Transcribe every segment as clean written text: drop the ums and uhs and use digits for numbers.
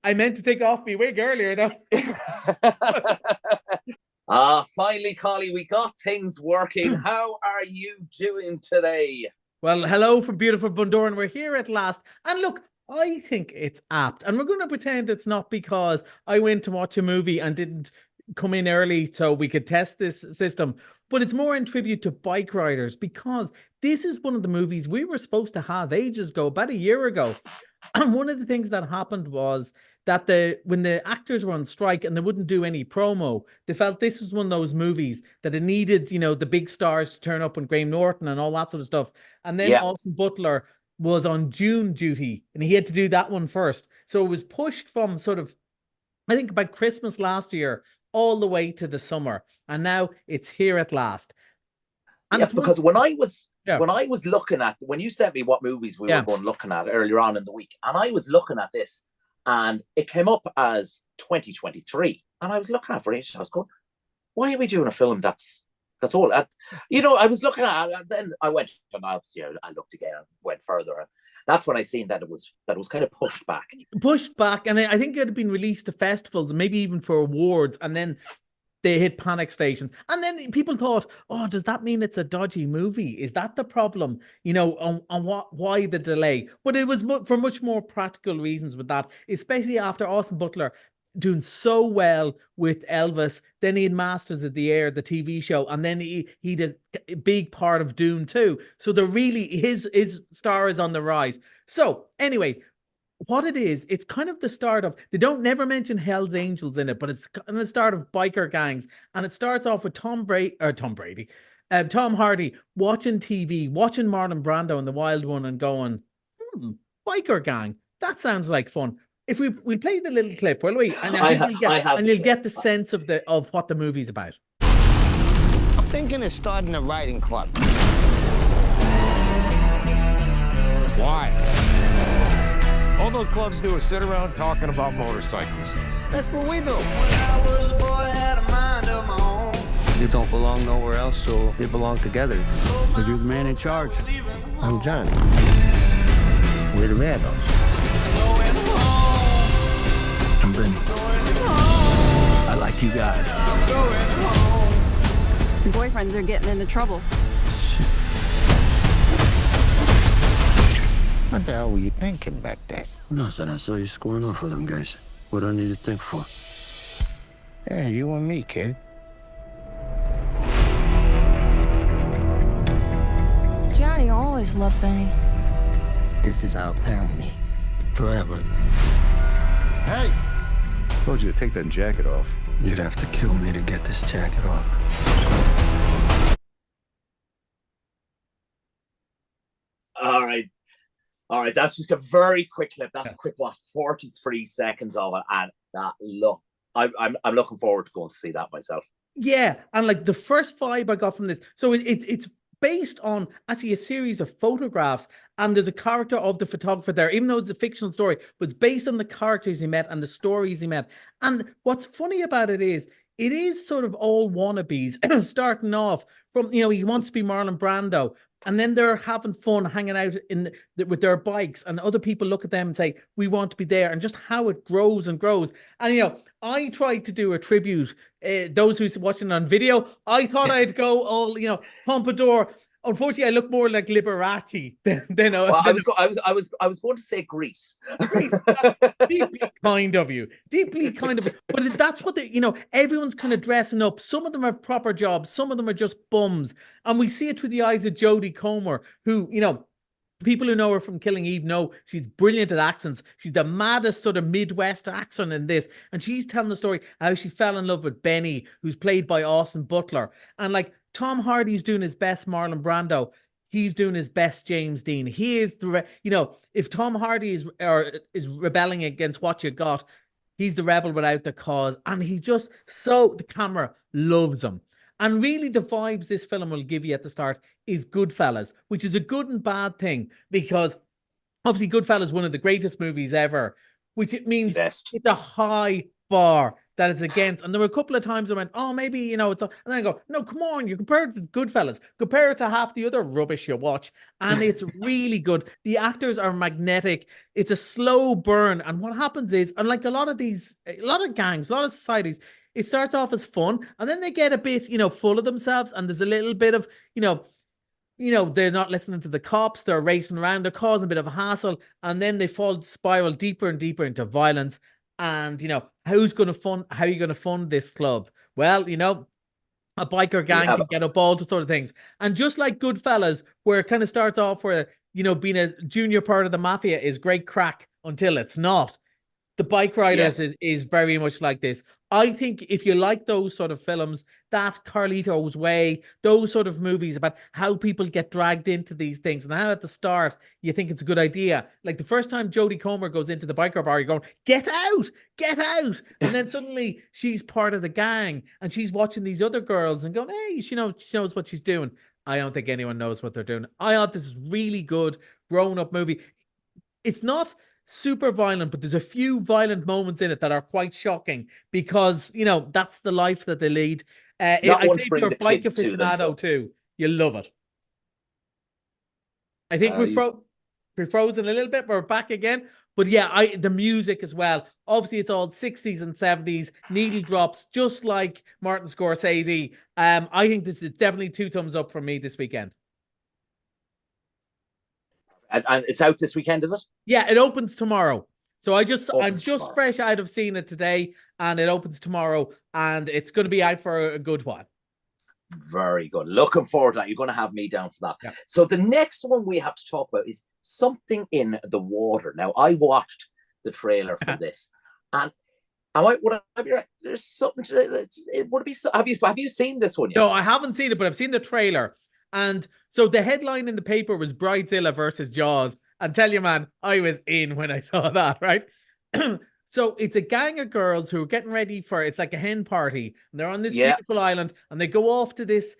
I meant to take off my wig earlier, though. Finally, Collie, we got things working. How are you doing today? Well, hello from beautiful Bundoran. We're here at last. And look, I think it's apt. And we're going to pretend it's not because I went to watch a movie and didn't come in early so we could test this system. But it's more in tribute to bike riders, because this is one of the movies we were supposed to have ages ago, about a year ago. And one of the things that happened was that when the actors were on strike and they wouldn't do any promo, they felt this was one of those movies that it needed, the big stars to turn up, and Graham Norton and all that sort of stuff. And then Austin Butler was on June duty and he had to do that one first. So it was pushed from sort of, I think, about Christmas last year all the way to the summer. And now it's here at last. And yes, because when I was looking at, when you sent me what movies we were going looking at earlier on in the week, and I was looking at this, and it came up as 2023, and I was looking at it for ages. I was going, why are we doing a film that's all? I was looking at it, and then I went, and obviously I looked again and went further, and that's when I seen that it was kind of pushed back. And I think it had been released to festivals and maybe even for awards, and then they hit panic station. And then people thought, oh, does that mean it's a dodgy movie? Is that the problem? Why the delay? But it was for much more practical reasons with that, especially after Austin Butler doing so well with Elvis. Then he had Masters of the Air, the TV show, and then he did a big part of Dune too. So his star is on the rise. So anyway, what it is, it's kind of the start of, they don't never mention Hell's Angels in it, but it's the start of biker gangs. And it starts off with Tom Hardy watching TV, watching Marlon Brando in The Wild One and going, biker gang, that sounds like fun. If we play the little clip, will we? And you'll get the sense of what the movie's about. I'm thinking of starting a riding club. Why? All those clubs do is sit around talking about motorcycles. That's what we do. When I was a boy, I had a mind of my own. You don't belong nowhere else, so we belong together. But you're the man in charge. I'm Johnny. We're the Vandals. I'm Benny. I like you guys. Your boyfriends are getting into trouble. What the hell were you thinking back there? Nothing. I saw you squaring off with them guys. What do I need to think for? Yeah, you and me, kid. Johnny always loved Benny. This is our family. Forever. Hey! I told you to take that jacket off. You'd have to kill me to get this jacket off. All right, that's just a very quick clip. That's a quick 43 seconds of it, and that look, I'm looking forward to going to see that myself. Yeah, and like the first vibe I got from this, so it's based on actually a series of photographs, and there's a character of the photographer there, even though it's a fictional story, but it's based on the characters he met and the stories he met. And what's funny about it is sort of all wannabes, starting off from, he wants to be Marlon Brando, and then they're having fun hanging out with their bikes, and other people look at them and say, we want to be there, and just how it grows and grows. And, I tried to do a tribute. Those who's watching on video, I thought I'd go all, Pompadour. Unfortunately, I look more like Liberace than I was going to say Grease. Grease, deeply kind of you. Deeply kind of. But that's what everyone's kind of dressing up. Some of them have proper jobs. Some of them are just bums. And we see it through the eyes of Jodie Comer, who, people who know her from Killing Eve know she's brilliant at accents. She's the maddest sort of Midwest accent in this. And she's telling the story how she fell in love with Benny, who's played by Austin Butler. And Tom Hardy's doing his best Marlon Brando. He's doing his best James Dean. He is if Tom Hardy is rebelling against what you got, he's the rebel without the cause. And the camera loves him. And really the vibes this film will give you at the start is Goodfellas, which is a good and bad thing, because obviously Goodfellas is one of the greatest movies ever, which it means it's a high bar that it's against. And there were a couple of times I went, oh, maybe, you know, and then I go, no, come on, you compare it to Goodfellas, compare it to half the other rubbish you watch, and it's really good. The actors are magnetic. It's a slow burn. And what happens is, unlike a lot of gangs, a lot of societies, it starts off as fun, and then they get a bit, you know, full of themselves, and there's a little bit of, you know, they're not listening to the cops, they're racing around, they're causing a bit of a hassle, and then they spiral deeper and deeper into violence. And, you know, how are you going to fund this club? Well, you know, a biker gang can get up all the sort of things. And just like Goodfellas, where it kind of starts off where, you know, being a junior part of the mafia is great crack until it's not. The Bikeriders is very much like this. I think if you like those sort of films, that Carlito's Way, those sort of movies about how people get dragged into these things and how at the start you think it's a good idea. Like the first time Jodie Comer goes into the biker bar, you're going, get out, get out. And then suddenly she's part of the gang and she's watching these other girls and going, hey, she knows what she's doing. I don't think anyone knows what they're doing. I thought this is really good grown-up movie. It's not super violent, but there's a few violent moments in it that are quite shocking because, you know, that's the life that they lead. I'd say if you're a bike aficionado too, you'll love it. I think we're frozen a little bit. We're back again. But yeah, the music as well. Obviously, it's all 60s and 70s, needle drops, just like Martin Scorsese. I think this is definitely 2 thumbs up from me this weekend. And it's out this weekend, is it? Yeah, it opens tomorrow. So I'm just fresh out of seeing it today, and it opens tomorrow, and it's going to be out for a good while. Very good. Looking forward to that. You're going to have me down for that. Yeah. So the next one we have to talk about is Something in the Water. Now, I watched the trailer for this, and there's something to it. Would it be? Have you seen this one yet? No, I haven't seen it, but I've seen the trailer. And so the headline in the paper was Bridezilla versus Jaws. And tell you, man, I was in when I saw that, right? So it's a gang of girls who are getting ready it's like a hen party. And they're on this beautiful island. And they go off to this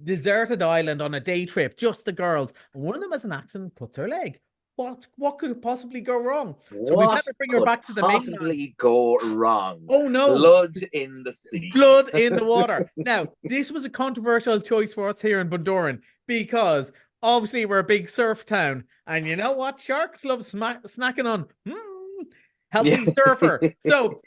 deserted island on a day trip, just the girls. And one of them has an accident, cuts her leg. What could possibly go wrong? So we have to bring her back to the mainland. Possibly go wrong. Oh no! Blood in the sea. Blood in the water. Now, this was a controversial choice for us here in Bundoran because obviously we're a big surf town, and you know what? Sharks love snacking on healthy surfer. So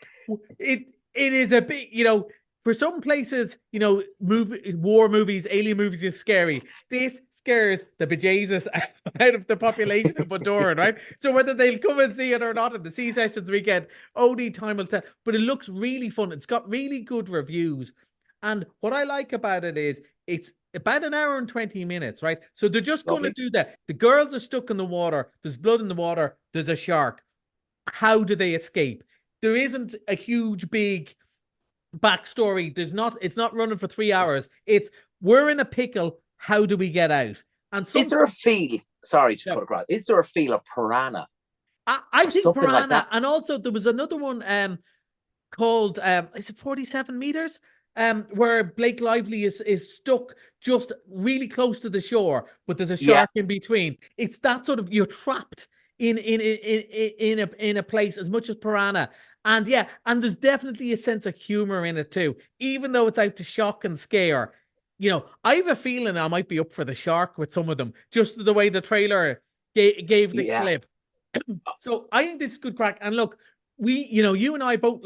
it is a big, you know, for some places, you know, war movies, alien movies is scary. This scares the bejesus out of the population of Bundoran, right? So whether they'll come and see it or not at the Sea Sessions weekend, only time will tell. But it looks really fun. It's got really good reviews. And what I like about it is it's about an hour and 20 minutes, right? So they're just going to do that. The girls are stuck in the water. There's blood in the water. There's a shark. How do they escape? There isn't a huge, big backstory. It's not running for 3 hours. We're in a pickle. How do we get out? And is there a feel? Sorry to cut across. Is there a feel of Piranha? I think Piranha, like, and also there was another one called is it 47 meters? Where Blake Lively is stuck just really close to the shore, but there's a shark in between. It's that sort of, you're trapped in a place as much as Piranha. And and there's definitely a sense of humor in it too, even though it's out to shock and scare. You know, I have a feeling I might be up for the shark with some of them, just the way the trailer gave the clip. So I think this is good crack. And look, you and I both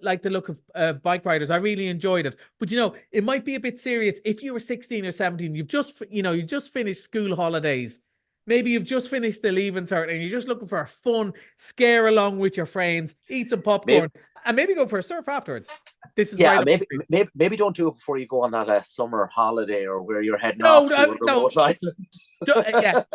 like the look of Bikeriders. I really enjoyed it. But, you know, it might be a bit serious. If you were 16 or 17, you just finished school holidays. Maybe you've just finished the leaving cert and you're just looking for a fun scare along with your friends, eat some popcorn, and maybe go for a surf afterwards. This is maybe don't do it before you go on that summer holiday or where you're heading off to a remote island.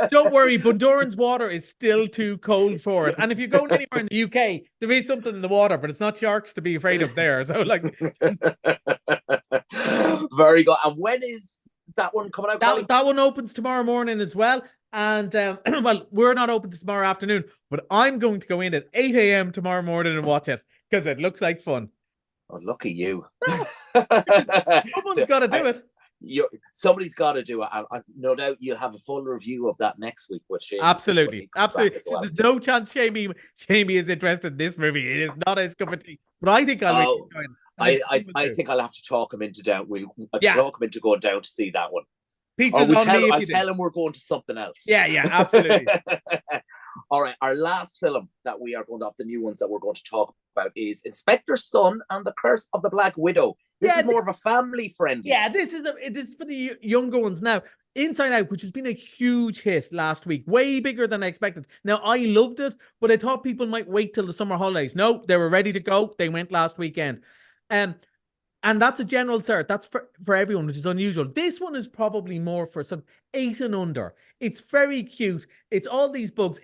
Don't worry, Bundoran's water is still too cold for it. And if you're going anywhere in the UK, there is something in the water, but it's not sharks to be afraid of there. So very good. And when is that one coming out? That one opens tomorrow morning as well. And well, we're not open to tomorrow afternoon, but I'm going to go in at 8 a.m. tomorrow morning and watch it because it looks like fun. Oh, look at you. Someone's got to do it. Somebody's got to do it. And no doubt you'll have a full review of that next week. With Seamie. Absolutely. Absolutely. Well. There's no chance Seamie is interested in this movie. It is not his cup of tea. But I think I'll really enjoy it. I think I'll have to talk him into talk him into going down to see that one. Pizza's on me. I'll tell him we're going to something else. Yeah, absolutely. All right, our last film that we are going to have, the new ones that we're going to talk about, is Inspector Sun and the Curse of the Black Widow. This is more of a family friendly. Yeah, this is for the younger ones. Now, Inside Out, which has been a huge hit last week, way bigger than I expected. Now, I loved it, but I thought people might wait till the summer holidays. No, they were ready to go. They went last weekend. And that's a general cert. That's for everyone, which is unusual. This one is probably more for some 8 and under. It's very cute. It's all these bugs.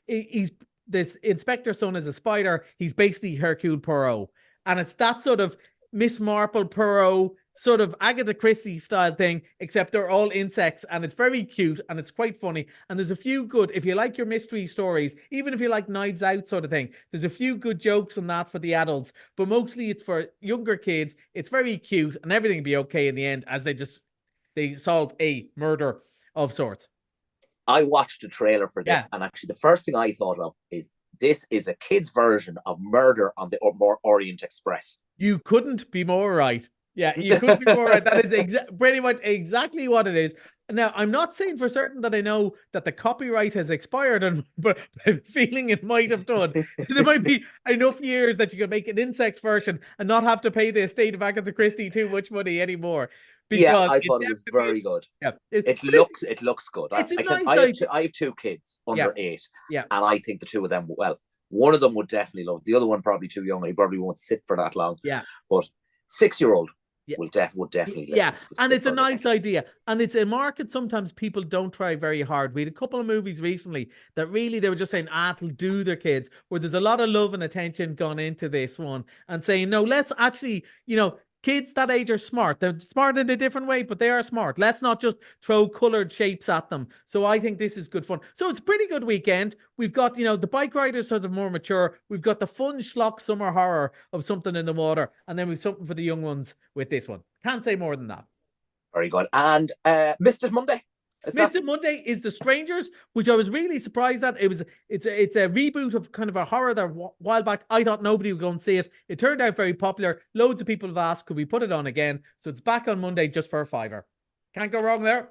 He's this Inspector Sun is a spider. He's basically Hercule Poirot. And it's that sort of Miss Marple Poirot, sort of Agatha Christie style thing, except they're all insects, and it's very cute and it's quite funny. And there's a few good, if you like your mystery stories, even if you like Knives Out sort of thing, there's a few good jokes on that for the adults, but mostly it's for younger kids. It's very cute and everything will be okay in the end as they solve a murder of sorts. I watched a trailer for this, and actually the first thing I thought of is this is a kid's version of Murder on the Orient Express. You couldn't be more right. Yeah, you couldn't be more right. That is pretty much exactly what it is. Now, I'm not saying for certain that I know that the copyright has expired, but I'm feeling it might have done. There might be enough years that you can make an insect version and not have to pay the estate of Agatha Christie too much money anymore. Yeah, I thought it was very good. Yeah, it looks good. It's a nice idea. I have 2 kids under 8, and I think the 2 of them, well, one of them would definitely love it. The other one probably too young. He probably won't sit for that long. Yeah, but 6-year-old. Would definitely. Yeah, and it's a nice idea. And it's a market sometimes people don't try very hard. We had a couple of movies recently that really they were just saying, it'll do their kids, where there's a lot of love and attention gone into this one and saying, no, let's actually, kids that age are smart. They're smart in a different way, but they are smart. Let's not just throw colored shapes at them. So I think this is good fun. So it's a pretty good weekend. We've got, the bike riders sort of more mature. We've got the fun schlock summer horror of Something in the Water. And then we've something for the young ones with this one. Can't say more than that. Very good. And Mr. Monday. Monday is The Strangers, which I was really surprised at. It's a reboot of kind of a horror that a while back I thought nobody would go and see it. It turned out very popular. Loads of people have asked, could we put it on again? So it's back on Monday just for a £5. Can't go wrong there.